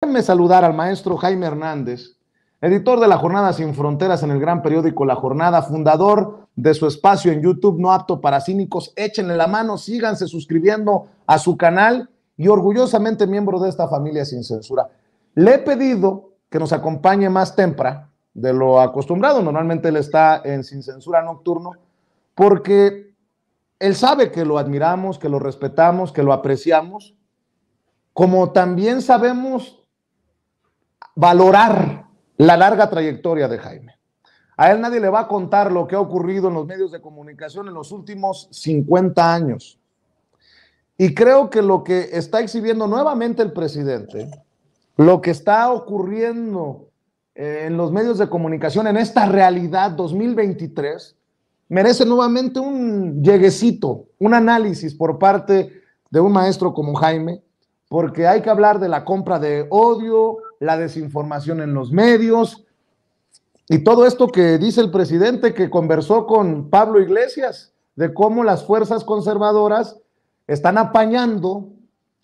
permitirme saludar al maestro Jaime Hernández, editor de La Jornada Sin Fronteras en el gran periódico La Jornada, fundador de su espacio en YouTube No Apto para Cínicos. Échenle la mano, síganse suscribiendo a su canal y orgullosamente miembro de esta familia sin censura. Le he pedido que nos acompañe más temprano de lo acostumbrado. Normalmente él está en Sin Censura Nocturno porque él sabe que lo admiramos, que lo respetamos, que lo apreciamos, como también sabemos valorar la larga trayectoria de Jaime. A él nadie le va a contar lo que ha ocurrido en los medios de comunicación en los últimos 50 años. Y creo que lo que está exhibiendo nuevamente el presidente, lo que está ocurriendo en los medios de comunicación en esta realidad 2023, merece nuevamente un lleguecito, un análisis por parte de un maestro como Jaime, porque hay que hablar de la compra de odio, la desinformación en los medios y todo esto que dice el presidente, que conversó con Pablo Iglesias, de cómo las fuerzas conservadoras están apañando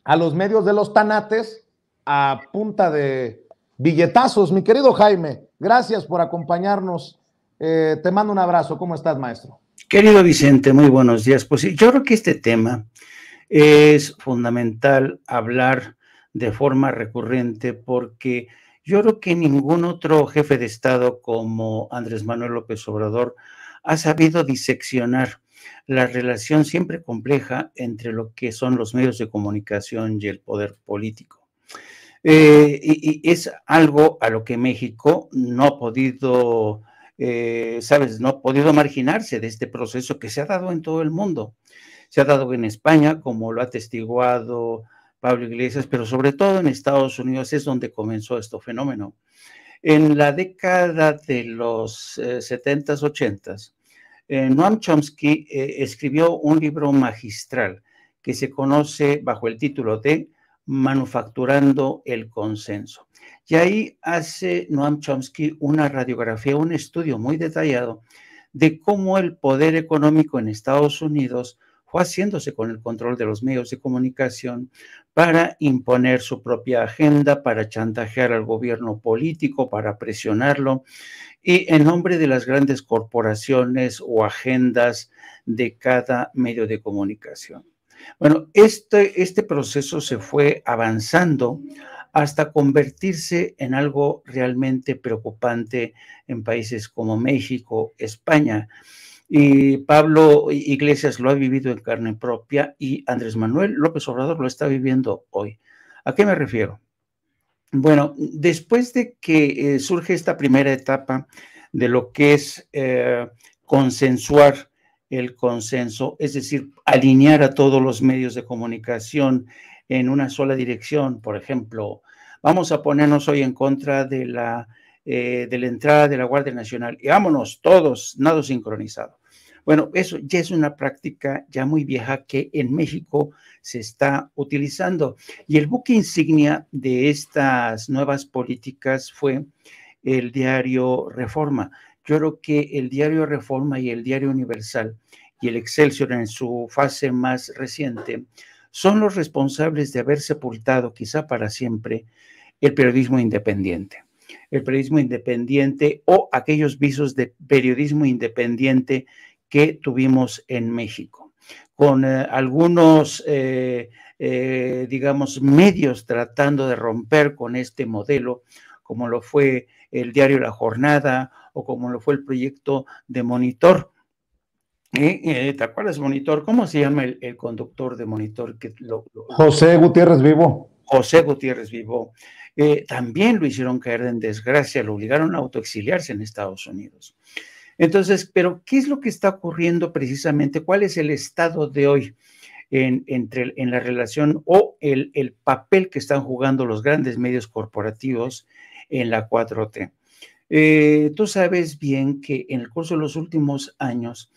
a los medios de los tanates a punta de billetazos. Mi querido Jaime, gracias por acompañarnos. Te mando un abrazo. ¿Cómo estás, maestro? Querido Vicente, muy buenos días. Pues yo creo que este tema es fundamental hablar de forma recurrente porque yo creo que ningún otro jefe de Estado como Andrés Manuel López Obrador ha sabido diseccionar la relación siempre compleja entre lo que son los medios de comunicación y el poder político. Y es algo a lo que México no ha podido, no ha podido marginarse de este proceso que se ha dado en todo el mundo. Se ha dado en España, como lo ha atestiguado Pablo Iglesias, pero sobre todo en Estados Unidos es donde comenzó este fenómeno. En la década de los 70s, 80s, Noam Chomsky escribió un libro magistral que se conoce bajo el título de Manufacturando el Consenso. Y ahí hace Noam Chomsky una radiografía, un estudio muy detallado de cómo el poder económico en Estados Unidos fue haciéndose con el control de los medios de comunicación para imponer su propia agenda, para chantajear al gobierno político, para presionarlo, y en nombre de las grandes corporaciones o agendas de cada medio de comunicación. Bueno, este proceso se fue avanzando hasta convertirse en algo realmente preocupante en países como México, España. Y Pablo Iglesias lo ha vivido en carne propia y Andrés Manuel López Obrador lo está viviendo hoy. ¿A qué me refiero? Bueno, después de que surge esta primera etapa de lo que es consensuar el consenso, es decir, alinear a todos los medios de comunicación en una sola dirección, por ejemplo, vamos a ponernos hoy en contra de la entrada de la Guardia Nacional y vámonos todos, nado sincronizado. Bueno, eso ya es una práctica ya muy vieja que en México se está utilizando. Y el buque insignia de estas nuevas políticas fue el diario Reforma. Yo creo que el diario Reforma y el diario Universal y el Excelsior en su fase más reciente son los responsables de haber sepultado quizá para siempre el periodismo independiente. El periodismo independiente o aquellos visos de periodismo independiente que tuvimos en México, con algunos, digamos, medios tratando de romper con este modelo, como lo fue el diario La Jornada o como lo fue el proyecto de Monitor. ¿Te acuerdas, Monitor? ¿Cómo se llama el conductor de Monitor? José Gutiérrez Vivo. José Gutiérrez Vivo. También lo hicieron caer en desgracia, lo obligaron a autoexiliarse en Estados Unidos. Entonces, pero ¿qué es lo que está ocurriendo precisamente? ¿Cuál es el estado de hoy en la relación o el papel que están jugando los grandes medios corporativos en la 4T? Tú sabes bien que en el curso de los últimos años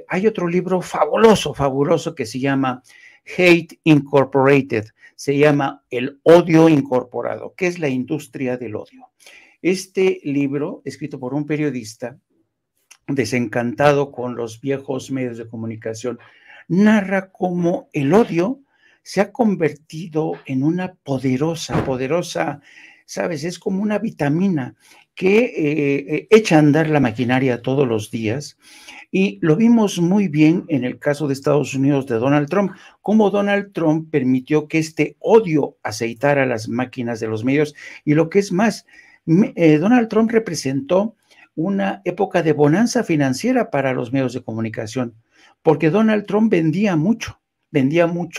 hay otro libro fabuloso que se llama Hate Incorporated, se llama El Odio Incorporado, que es la industria del odio. Este libro, escrito por un periodista desencantado con los viejos medios de comunicación, narra cómo el odio se ha convertido en una poderosa, ¿sabes? Es como una vitamina que echa a andar la maquinaria todos los días. Y lo vimos muy bien en el caso de Estados Unidos de Donald Trump, cómo Donald Trump permitió que este odio aceitara las máquinas de los medios. Y lo que es más, Donald Trump representó una época de bonanza financiera para los medios de comunicación, porque Donald Trump vendía mucho,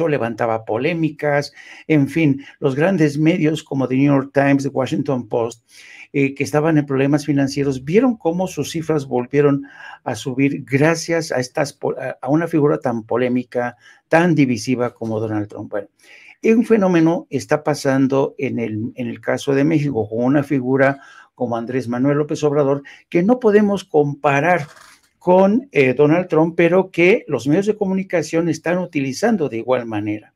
levantaba polémicas, en fin, los grandes medios como The New York Times, The Washington Post, que estaban en problemas financieros, vieron cómo sus cifras volvieron a subir gracias a una figura tan polémica, tan divisiva como Donald Trump. Bueno, un fenómeno está pasando en el caso de México con una figura como Andrés Manuel López Obrador, que no podemos comparar con Donald Trump, pero que los medios de comunicación están utilizando de igual manera.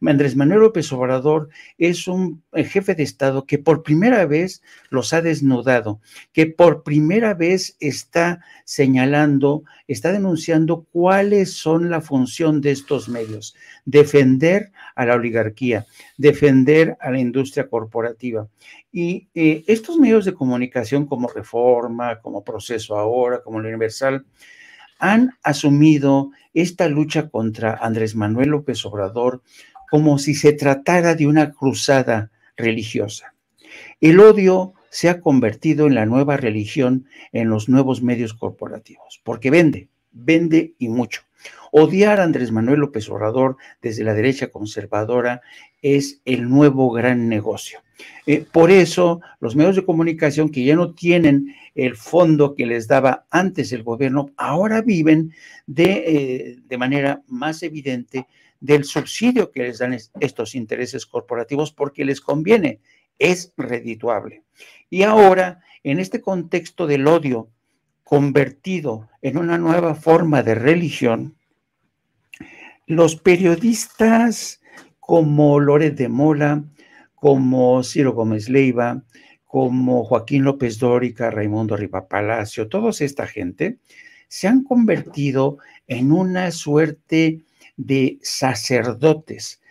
Andrés Manuel López Obrador es un jefe de Estado que por primera vez los ha desnudado, que por primera vez está señalando, está denunciando cuáles son la función de estos medios: defender a la oligarquía, defender a la industria corporativa. Y estos medios de comunicación como Reforma, como Proceso Ahora, como El Universal, han asumido esta lucha contra Andrés Manuel López Obrador como si se tratara de una cruzada religiosa. El odio se ha convertido en la nueva religión en los nuevos medios corporativos, porque vende y mucho. Odiar a Andrés Manuel López Obrador desde la derecha conservadora es el nuevo gran negocio. Por eso, los medios de comunicación que ya no tienen el fondo que les daba antes el gobierno, ahora viven de manera más evidente del subsidio que les dan estos intereses corporativos porque les conviene, es redituable. Y ahora, en este contexto del odio convertido en una nueva forma de religión, los periodistas como Loret de Mola, como Ciro Gómez Leiva, como Joaquín López Dóriga, Raimundo Rivapalacio, toda esta gente se han convertido en una suerte de sacerdotes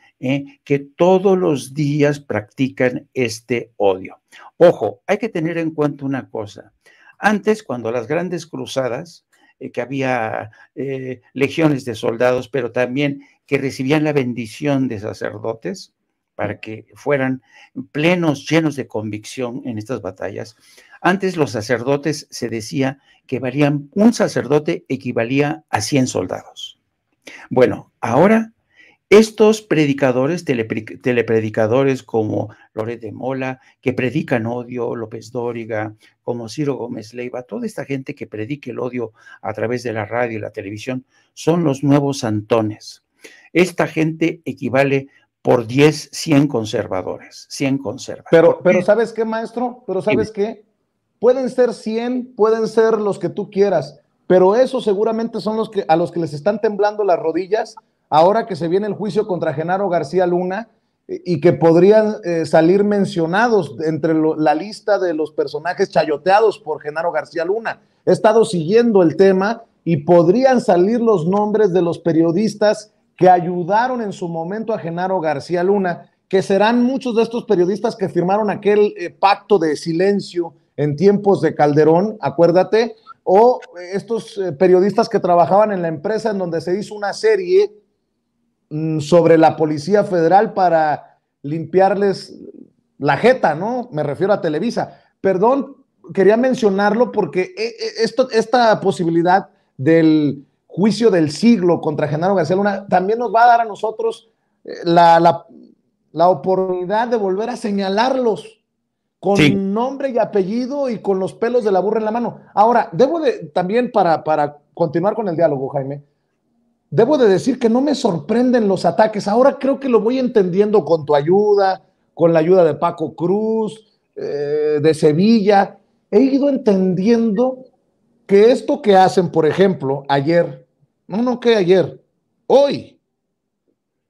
que todos los días practican este odio. Ojo, hay que tener en cuenta una cosa. Antes, cuando las grandes cruzadas, que había legiones de soldados, pero también que recibían la bendición de sacerdotes para que fueran plenos, llenos de convicción en estas batallas. Antes los sacerdotes se decía que un sacerdote equivalía a 100 soldados. Bueno, ahora estos predicadores, telepredicadores como Loret de Mola, que predican odio, López Dóriga, como Ciro Gómez Leiva, toda esta gente que predica el odio a través de la radio y la televisión, son los nuevos santones. Esta gente equivale por 10, 100 conservadores, 100 conservadores. Pero ¿sabes qué, maestro? Pero ¿sabes qué? Pueden ser 100, pueden ser los que tú quieras, pero esos seguramente son a los que les están temblando las rodillas ahora que se viene el juicio contra Genaro García Luna y que podrían salir mencionados entre la lista de los personajes chayoteados por Genaro García Luna. He estado siguiendo el tema y podrían salir los nombres de los periodistas que ayudaron en su momento a Genaro García Luna, que serán muchos de estos periodistas que firmaron aquel pacto de silencio en tiempos de Calderón, acuérdate, o estos periodistas que trabajaban en la empresa en donde se hizo una serie sobre la Policía Federal para limpiarles la jeta, ¿no? Me refiero a Televisa. Perdón, quería mencionarlo porque esta posibilidad del juicio del siglo contra Genaro García Luna también nos va a dar a nosotros la oportunidad de volver a señalarlos con nombre y apellido y con los pelos de la burra en la mano. Ahora, también para continuar con el diálogo, Jaime, debo de decir que no me sorprenden los ataques. Ahora creo que lo voy entendiendo con tu ayuda, con la ayuda de Paco Cruz, de Sevilla. He ido entendiendo que esto que hacen, por ejemplo,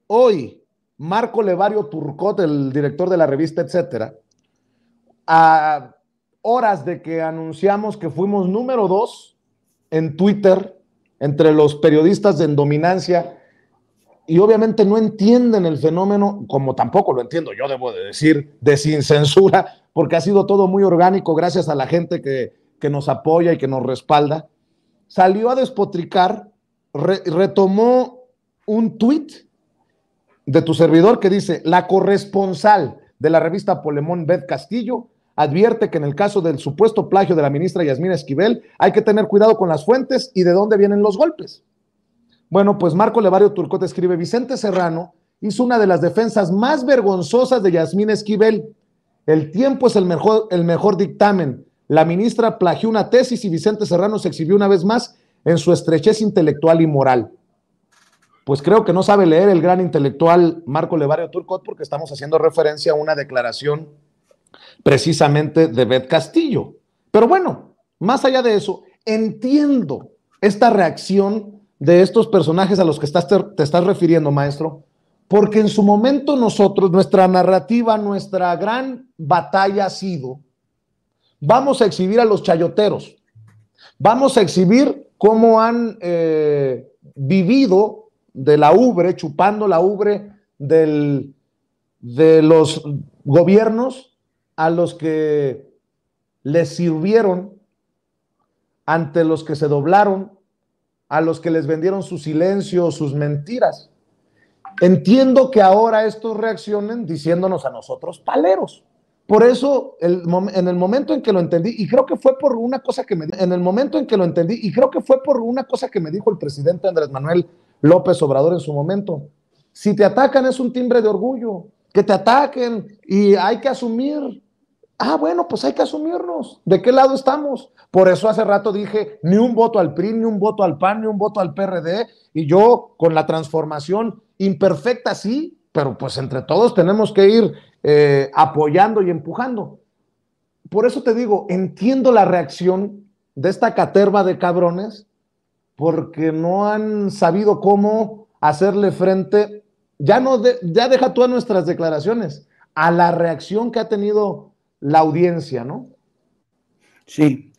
hoy, Marco Levario Turcot, el director de la revista Etcétera, a horas de que anunciamos que fuimos número 2 en Twitter entre los periodistas de Endominancia y obviamente no entienden el fenómeno, como tampoco lo entiendo yo, debo de decir, de sin censura, porque ha sido todo muy orgánico gracias a la gente que nos apoya y que nos respalda. Salió a despotricar, retomó un tuit de tu servidor que dice: la corresponsal de la revista Polemón, Beth Castillo, advierte que en el caso del supuesto plagio de la ministra Yasmín Esquivel hay que tener cuidado con las fuentes y de dónde vienen los golpes. Bueno, pues Marco Levario Turcot escribe: Vicente Serrano hizo una de las defensas más vergonzosas de Yasmín Esquivel. El tiempo es el mejor dictamen. La ministra plagió una tesis y Vicente Serrano se exhibió una vez más en su estrechez intelectual y moral. Pues creo que no sabe leer el gran intelectual Marco Levario Turcot, porque estamos haciendo referencia a una declaración precisamente de Beth Castillo. Pero bueno, más allá de eso, entiendo esta reacción de estos personajes a los que te estás refiriendo, maestro, porque en su momento nosotros, nuestra narrativa, nuestra gran batalla ha sido: vamos a exhibir a los chayoteros, vamos a exhibir cómo han vivido de la ubre, chupando la ubre de los gobiernos a los que les sirvieron, ante los que se doblaron, a los que les vendieron su silencio, sus mentiras. Entiendo que ahora estos reaccionen diciéndonos a nosotros paleros. Por eso, en el momento en que lo entendí, y creo que fue por una cosa que me dijo el presidente Andrés Manuel López Obrador en su momento: si te atacan es un timbre de orgullo, que te ataquen y hay que asumir. Ah, bueno, pues hay que asumirnos. ¿De qué lado estamos? Por eso hace rato dije: ni un voto al PRI, ni un voto al PAN, ni un voto al PRD, y yo con la transformación imperfecta sí, pero pues entre todos tenemos que ir apoyando y empujando. Por eso te digo, entiendo la reacción de esta caterva de cabrones, porque no han sabido cómo hacerle frente, ya deja tú a nuestras declaraciones, a la reacción que ha tenido la audiencia, ¿no? Sí,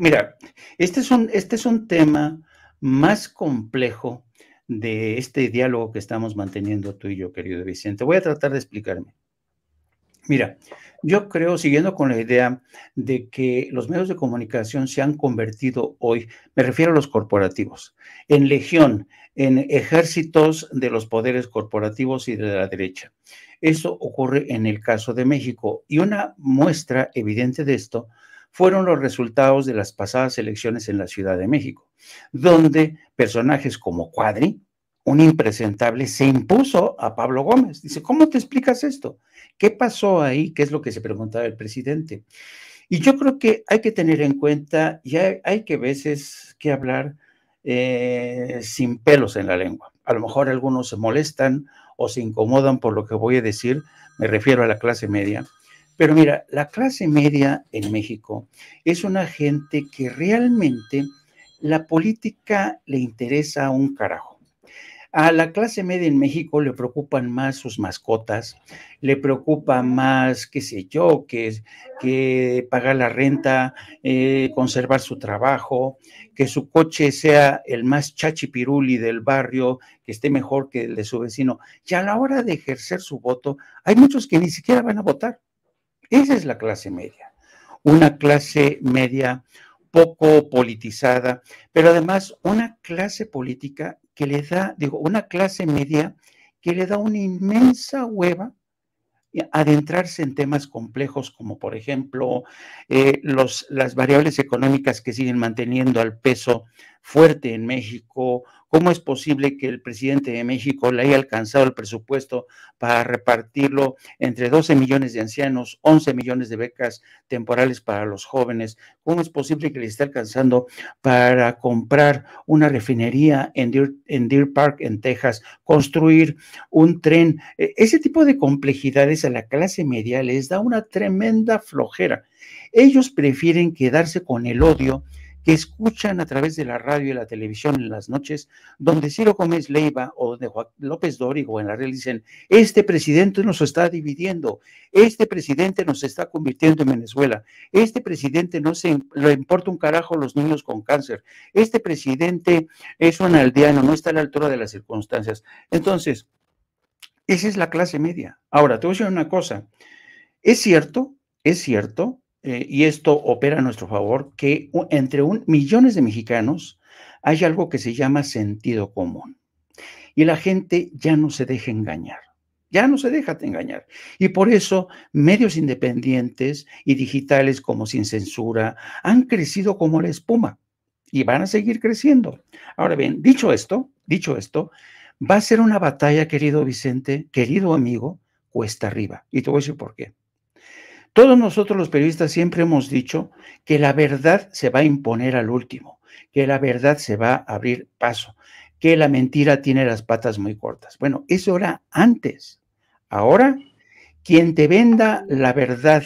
mira, este es un tema más complejo de este diálogo que estamos manteniendo tú y yo, querido Vicente. Voy a tratar de explicarme. Mira, yo creo, siguiendo con la idea de que los medios de comunicación se han convertido hoy, me refiero a los corporativos, en legión, en ejércitos de los poderes corporativos y de la derecha. Eso ocurre en el caso de México, y una muestra evidente de esto fueron los resultados de las pasadas elecciones en la Ciudad de México, donde personajes como Cuadri, un impresentable, se impuso a Pablo Gómez. Dice: ¿cómo te explicas esto? ¿Qué pasó ahí? ¿Qué es lo que se preguntaba el presidente? Y yo creo que hay que tener en cuenta, y hay que veces que hablar sin pelos en la lengua. A lo mejor algunos se molestan o se incomodan por lo que voy a decir, me refiero a la clase media. Pero mira, la clase media en México es una gente que realmente la política le interesa un carajo. A la clase media en México le preocupan más sus mascotas, le preocupa más, qué sé yo, que pagar la renta, conservar su trabajo, que su coche sea el más chachipiruli del barrio, que esté mejor que el de su vecino. Y a la hora de ejercer su voto, hay muchos que ni siquiera van a votar. Esa es la clase media. Una clase media poco politizada, pero además una clase política que le da, una clase media que le da una inmensa hueva adentrarse en temas complejos como, por ejemplo, las variables económicas que siguen manteniendo al peso fuerte en México. ¿Cómo es posible que el presidente de México le haya alcanzado el presupuesto para repartirlo entre 12 millones de ancianos, 11 millones de becas temporales para los jóvenes? ¿Cómo es posible que le esté alcanzando para comprar una refinería en Deer Park, en Texas, construir un tren? Ese tipo de complejidades a la clase media les da una tremenda flojera. Ellos prefieren quedarse con el odio que escuchan a través de la radio y la televisión en las noches, donde Ciro Gómez Leiva o de López Dórigo en la red dicen, este presidente nos está dividiendo, este presidente nos está convirtiendo en Venezuela, este presidente no se le importa un carajo los niños con cáncer, este presidente es un aldeano, no está a la altura de las circunstancias. Entonces, esa es la clase media. Ahora, te voy a decir una cosa, es cierto, y esto opera a nuestro favor, que entre millones de mexicanos hay algo que se llama sentido común. Y la gente ya no se deja engañar. Ya no se deja engañar. Y por eso medios independientes y digitales como Sin Censura han crecido como la espuma y van a seguir creciendo. Ahora bien, dicho esto, va a ser una batalla, querido Vicente, querido amigo, cuesta arriba. Y te voy a decir por qué. Todos nosotros los periodistas siempre hemos dicho que la verdad se va a imponer al último, que la verdad se va a abrir paso, que la mentira tiene las patas muy cortas. Bueno, eso era antes. Ahora, quien te venda la verdad,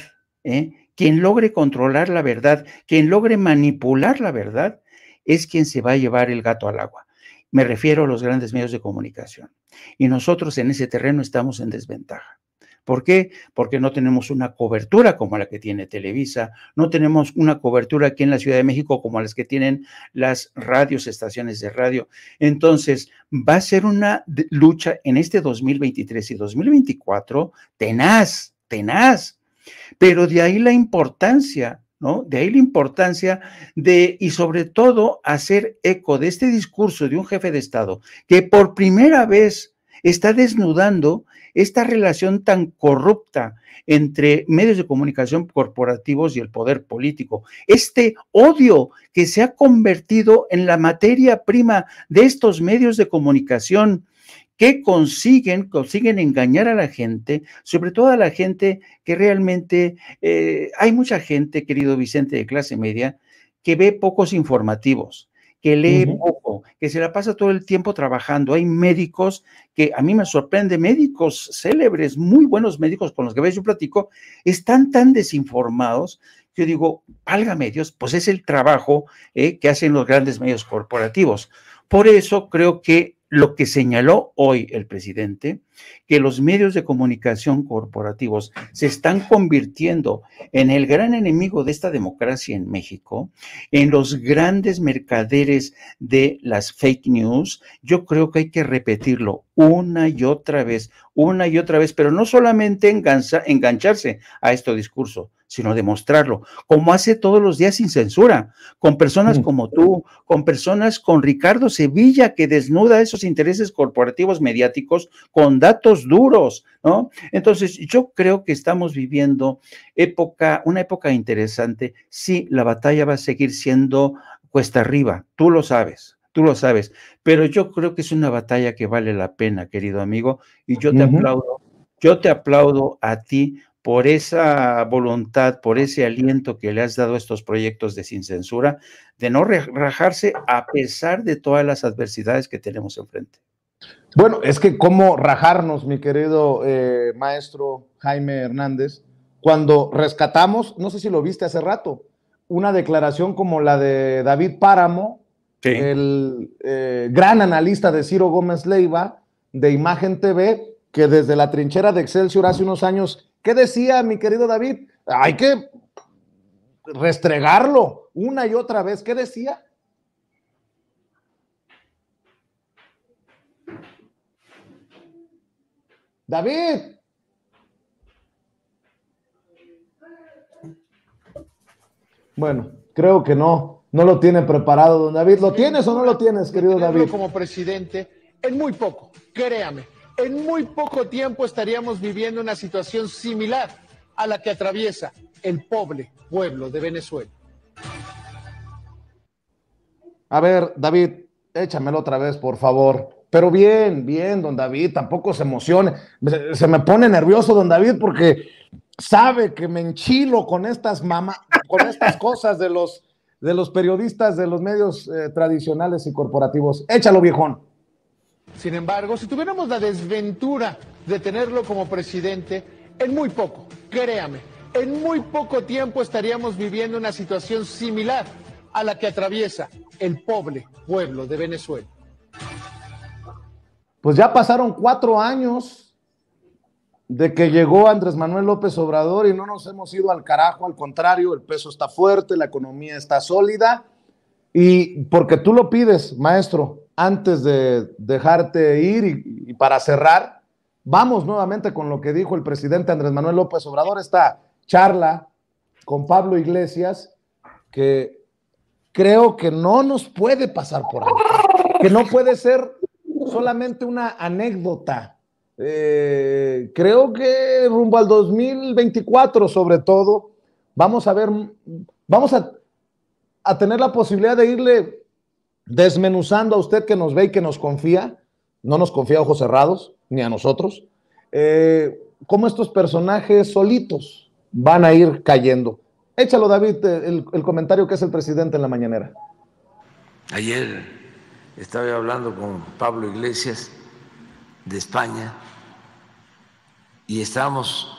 quien logre controlar la verdad, quien logre manipular la verdad, es quien se va a llevar el gato al agua. Me refiero a los grandes medios de comunicación. Y nosotros en ese terreno estamos en desventaja. ¿Por qué? Porque no tenemos una cobertura como la que tiene Televisa, no tenemos una cobertura aquí en la Ciudad de México como las que tienen las radios, estaciones de radio. Entonces, va a ser una lucha en este 2023 y 2024 tenaz. Pero de ahí la importancia, ¿no? De ahí la importancia de, y sobre todo, hacer eco de este discurso de un jefe de Estado que por primera vez está desnudando esta relación tan corrupta entre medios de comunicación corporativos y el poder político, este odio que se ha convertido en la materia prima de estos medios de comunicación que consiguen engañar a la gente, sobre todo a la gente que realmente, hay mucha gente, querido Vicente, de clase media, que ve pocos informativos, que lee poco, que se la pasa todo el tiempo trabajando. Hay médicos que a mí me sorprende, médicos célebres, muy buenos médicos con los que a veces yo platico, están tan desinformados que yo digo, válgame Dios, pues es el trabajo que hacen los grandes medios corporativos. Por eso creo que lo que señaló hoy el presidente, que los medios de comunicación corporativos se están convirtiendo en el gran enemigo de esta democracia en México, en los grandes mercaderes de las fake news, yo creo que hay que repetirlo una y otra vez, pero no solamente engancharse a este discurso, sino demostrarlo, como hace todos los días Sin Censura, con personas como tú, con personas con Ricardo Sevilla, que desnuda esos intereses corporativos mediáticos con datos duros, ¿no? Entonces, yo creo que estamos viviendo una época interesante. Sí, la batalla va a seguir siendo cuesta arriba, tú lo sabes, pero yo creo que es una batalla que vale la pena, querido amigo, y yo te aplaudo a ti por esa voluntad, por ese aliento que le has dado a estos proyectos de Sin Censura, de no rajarse a pesar de todas las adversidades que tenemos enfrente. Bueno, es que cómo rajarnos, mi querido maestro Jaime Hernández, cuando rescatamos, no sé si lo viste hace rato, una declaración como la de David Páramo, sí, el gran analista de Ciro Gómez Leiva, de Imagen TV, que desde la trinchera de Excelsior hace unos años, ¿qué decía, mi querido David? Hay que restregarlo una y otra vez. ¿Qué decía? David. Bueno, creo que no lo tiene preparado, don David. ¿Lo tienes o no lo tienes, querido David? Como presidente, en muy poco, créame, en muy poco tiempo estaríamos viviendo una situación similar a la que atraviesa el pobre pueblo de Venezuela. A ver, David, échamelo otra vez, por favor. Pero bien, don David, tampoco se emocione. Se me pone nervioso, don David, porque sabe que me enchilo con estas cosas de los periodistas, de los medios tradicionales y corporativos. Échalo, viejón. Sin embargo, si tuviéramos la desventura de tenerlo como presidente, en muy poco, créame, en muy poco tiempo estaríamos viviendo una situación similar a la que atraviesa el pobre pueblo de Venezuela. Pues ya pasaron 4 años de que llegó Andrés Manuel López Obrador y no nos hemos ido al carajo, al contrario, el peso está fuerte, la economía está sólida y porque tú lo pides, maestro, antes de dejarte ir y para cerrar, vamos nuevamente con lo que dijo el presidente Andrés Manuel López Obrador, esta charla con Pablo Iglesias, que creo que no nos puede pasar por alto, que no puede ser solamente una anécdota. Creo que rumbo al 2024, sobre todo, vamos a ver, vamos a tener la posibilidad de irle desmenuzando a usted que nos ve y que nos confía, no nos confía a ojos cerrados, ni a nosotros, cómo estos personajes solitos van a ir cayendo. Échalo, David, el comentario que es el presidente en la mañanera. Ayer estaba hablando con Pablo Iglesias de España y estábamos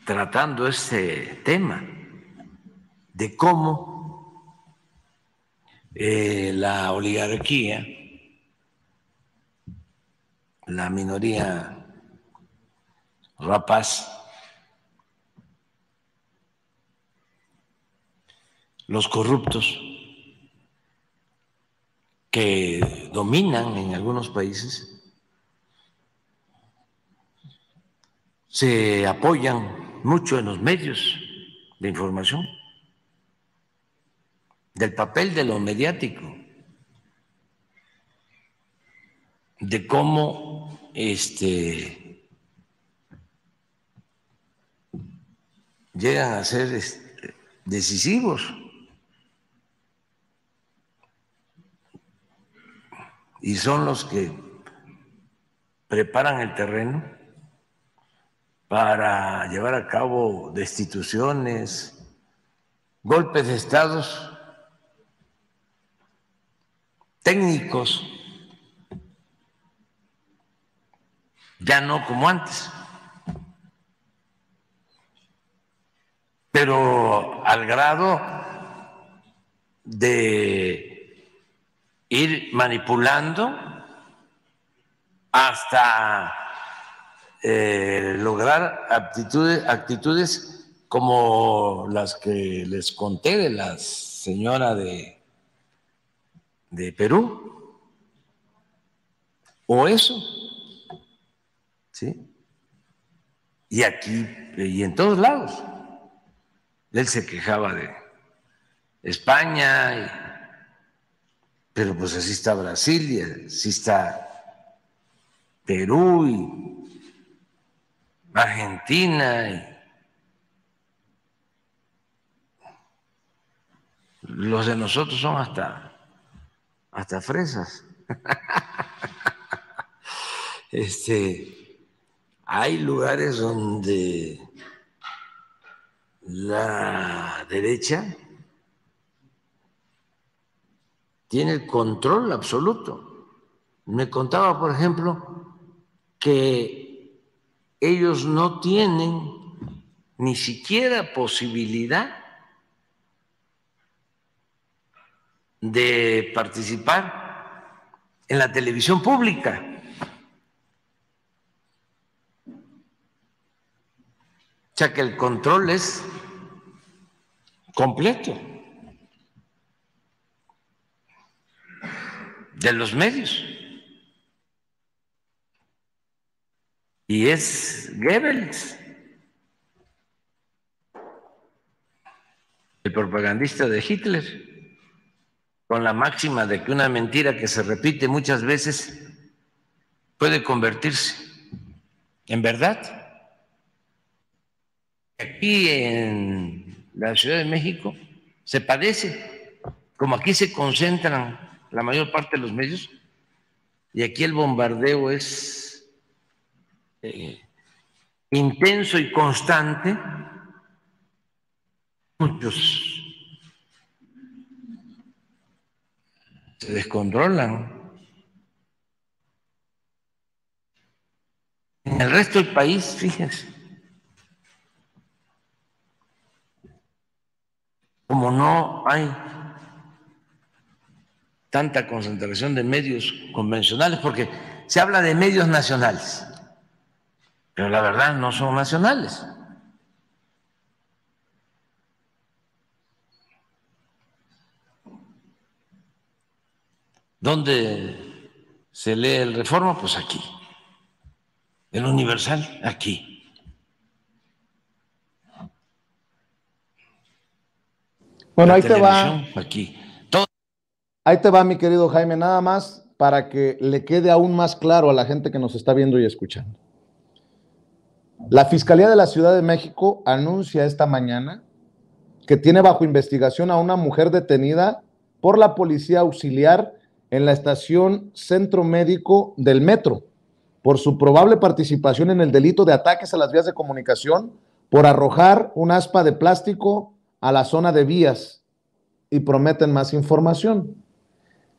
tratando este tema de cómo la oligarquía, la minoría rapaz, los corruptos que dominan en algunos países, se apoyan mucho en los medios de información, del papel de lo mediático, de cómo llegan a ser decisivos. Y son los que preparan el terreno para llevar a cabo destituciones, golpes de estados técnicos, ya no como antes, pero al grado de ir manipulando hasta lograr actitudes como las que les conté de la señora de Perú, o eso, ¿sí? Y aquí, y en todos lados. Él se quejaba de España, pero pues así está Brasil y así está Perú y Argentina y los de nosotros son hasta fresas. Hay lugares donde la derecha tiene el control absoluto. Me contaba, por ejemplo, que ellos no tienen ni siquiera posibilidad de participar en la televisión pública. O sea que el control es completo de los medios. Y es Goebbels, el propagandista de Hitler, con la máxima de que una mentira que se repite muchas veces puede convertirse en verdad. Aquí en la Ciudad de México se padece, como aquí se concentran la mayor parte de los medios, y aquí el bombardeo es intenso y constante, muchos se descontrolan. En el resto del país, fíjense, como no hay tanta concentración de medios convencionales, porque se habla de medios nacionales, pero la verdad no son nacionales. ¿Dónde se lee el Reforma? Pues aquí. El Universal, aquí. Bueno, La ahí te televisión, va. aquí. Ahí te va, mi querido Jaime, nada más para que le quede aún más claro a la gente que nos está viendo y escuchando. La Fiscalía de la Ciudad de México anuncia esta mañana que tiene bajo investigación a una mujer detenida por la Policía Auxiliar en la estación Centro Médico del Metro por su probable participación en el delito de ataques a las vías de comunicación por arrojar un aspa de plástico a la zona de vías, y prometen más información.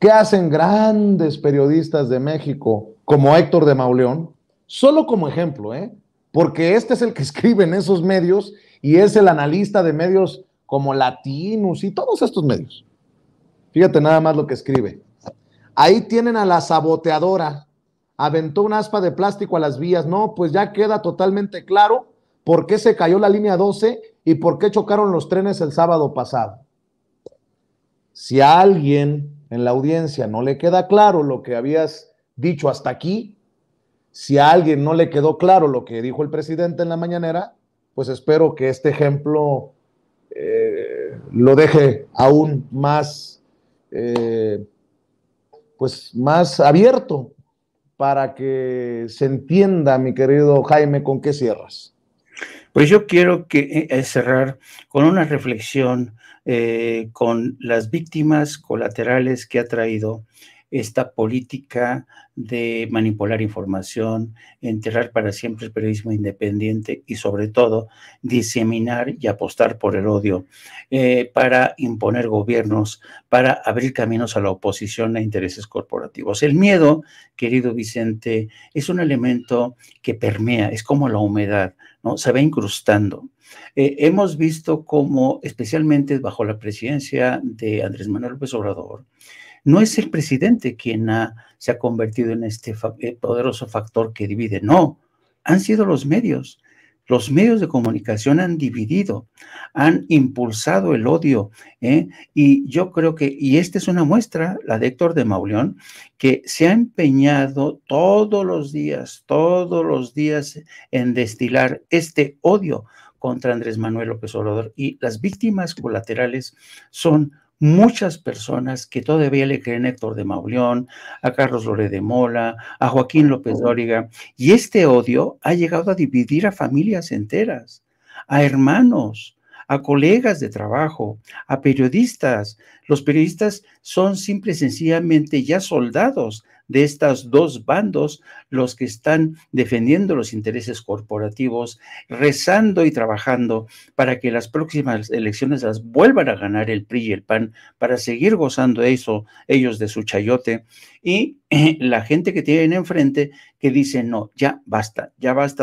¿Qué hacen grandes periodistas de México como Héctor de Mauleón? Solo como ejemplo, porque este es el que escribe en esos medios y es el analista de medios como Latinus y todos estos medios. Fíjate nada más lo que escribe. Ahí tienen a la saboteadora. Aventó un aspa de plástico a las vías. No, pues ya queda totalmente claro por qué se cayó la línea 12 y por qué chocaron los trenes el sábado pasado. Si a alguien en la audiencia no le queda claro lo que habías dicho hasta aquí, si a alguien no le quedó claro lo que dijo el presidente en la mañanera, pues espero que este ejemplo lo deje aún más, pues más abierto para que se entienda, mi querido Jaime, con qué cierras. Pues yo quiero cerrar con una reflexión con las víctimas colaterales que ha traído esta política de manipular información, enterrar para siempre el periodismo independiente y sobre todo diseminar y apostar por el odio para imponer gobiernos, para abrir caminos a la oposición a intereses corporativos. El miedo, querido Vicente, es un elemento que permea, es como la humedad, ¿no? Se va incrustando. Hemos visto cómo, especialmente bajo la presidencia de Andrés Manuel López Obrador, no es el presidente quien se ha convertido en este poderoso factor que divide, no, han sido los medios. Los medios de comunicación han dividido, han impulsado el odio, y yo creo que, y esta es una muestra, la de Héctor de Mauleón, que se ha empeñado todos los días en destilar este odio contra Andrés Manuel López Obrador, y las víctimas colaterales son muchas personas que todavía le creen a Héctor de Mauleón, a Carlos Loret de Mola, a Joaquín López Dóriga, y este odio ha llegado a dividir a familias enteras, a hermanos, a colegas de trabajo, a periodistas. Los periodistas son simple y sencillamente ya soldados de estos dos bandos, los que están defendiendo los intereses corporativos, rezando y trabajando para que las próximas elecciones las vuelvan a ganar el PRI y el PAN, para seguir gozando eso, ellos de su chayote, y la gente que tienen enfrente que dice, no, ya basta,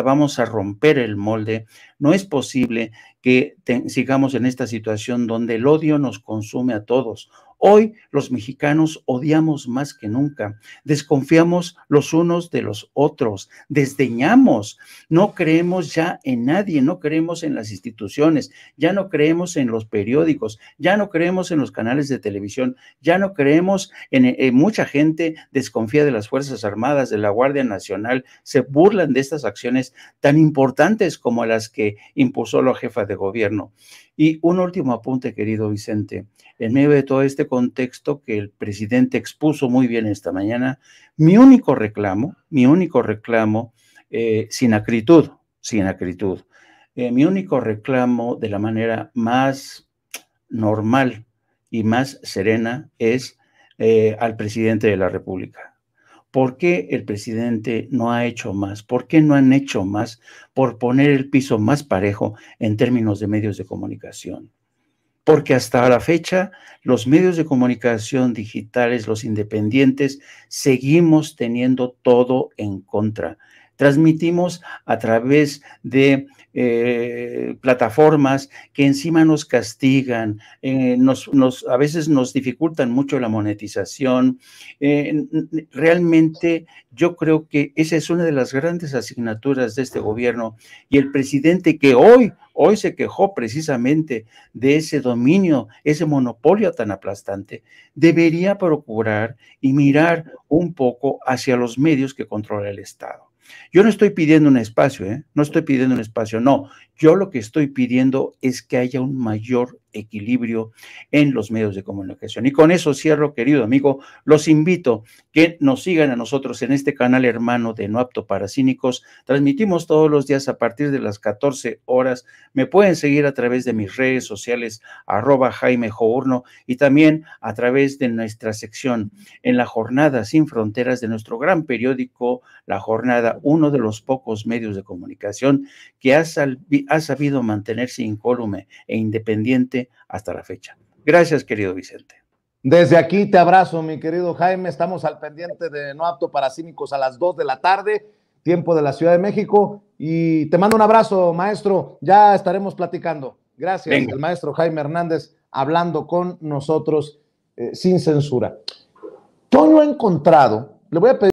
vamos a romper el molde, no es posible que sigamos en esta situación donde el odio nos consume a todos. Hoy los mexicanos odiamos más que nunca, desconfiamos los unos de los otros, desdeñamos, no creemos ya en nadie, no creemos en las instituciones, ya no creemos en los periódicos, ya no creemos en los canales de televisión, ya no creemos en mucha gente desconfía de las Fuerzas Armadas, de la Guardia Nacional, se burlan de estas acciones tan importantes como las que impulsó la jefa de gobierno. Y un último apunte, querido Vicente, en medio de todo este contexto que el presidente expuso muy bien esta mañana, mi único reclamo, sin acritud, mi único reclamo de la manera más normal y más serena es al presidente de la República. ¿Por qué el presidente no ha hecho más? ¿Por qué no han hecho más por poner el piso más parejo en términos de medios de comunicación? Porque hasta la fecha, los medios de comunicación digitales, los independientes, seguimos teniendo todo en contra. Transmitimos a través de plataformas que encima nos castigan, a veces nos dificultan mucho la monetización. Realmente yo creo que esa es una de las grandes asignaturas de este gobierno, y el presidente que hoy se quejó precisamente de ese dominio, ese monopolio tan aplastante, debería procurar y mirar un poco hacia los medios que controla el Estado. Yo no estoy pidiendo un espacio, no estoy pidiendo un espacio, no. Yo lo que estoy pidiendo es que haya un mayor equilibrio en los medios de comunicación. Y con eso cierro, querido amigo. Los invito que nos sigan a nosotros en este canal hermano de No Apto para Cínicos. Transmitimos todos los días a partir de las 14 horas. Me pueden seguir a través de mis redes sociales, @JaimeJourno, y también a través de nuestra sección en La Jornada Sin Fronteras de nuestro gran periódico La Jornada, uno de los pocos medios de comunicación que ha sabido mantenerse incólume e independiente hasta la fecha. Gracias, querido Vicente. Desde aquí te abrazo, mi querido Jaime. Estamos al pendiente de No Apto para Cínicos a las 2 de la tarde, tiempo de la Ciudad de México. Y te mando un abrazo, maestro. Ya estaremos platicando. Gracias. Venga. El maestro Jaime Hernández hablando con nosotros sin censura. Toño ha encontrado, le voy a pedir